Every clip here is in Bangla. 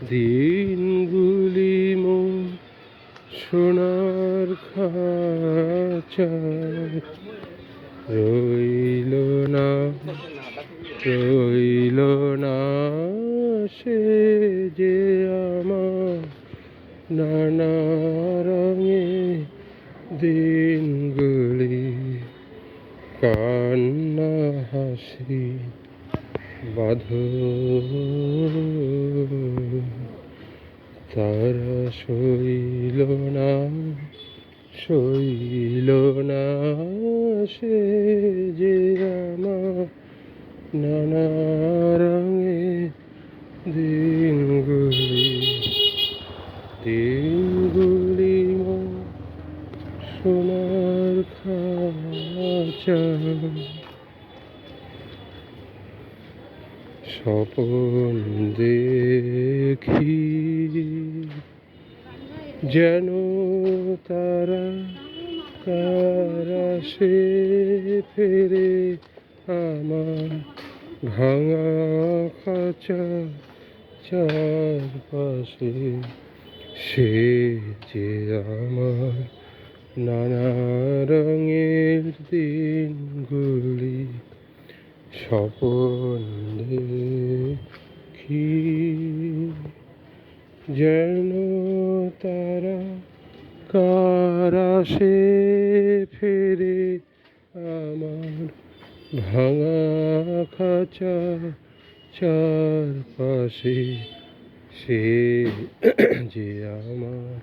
দিনগুলি মোর সোনার খাঁচায় রইল না রইল না সে যে আমার নানা রঙে দিনগুলি কান্না হাসি বাঁধন তারা সইল না সে যে আমার নানা রঙে দিনগুলি মোর সোনার খাঁচা স্বপন দেখি যেন তারা কারাসে ফেরে আমার ভাঙা খাঁচা চারপাশে সে যে আমার নানা রঙের দিনগুলি স্বপন দেখি যেন তারা কারাসে ফেরে আমার ভাঙা খাঁচা চারপাশে সে যে আমার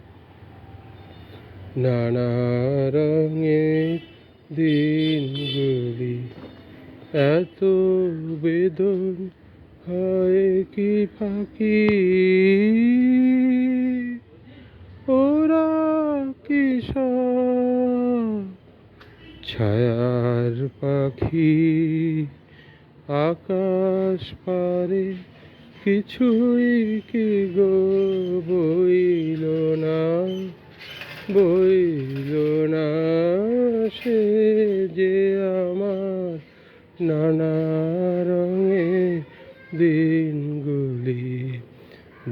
নানা রঙের দিনগুলি এত বেদন হয় কি ফাঁকি ওরা কি সব ছায়ার পাখি আকাশ পারে কিছুই কি গো বইল না সে যে আমার নানা রঙে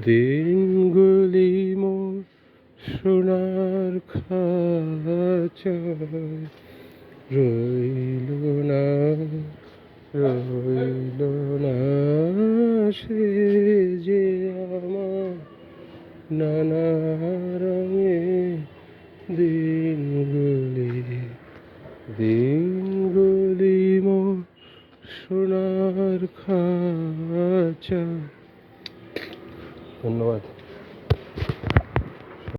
দিনগুলি মোর সোনার খাঁচায় রইল না সে যে আমার নানা রঙে দিনগুলি মোর সোনার খাঁচা। ধন্যবাদ।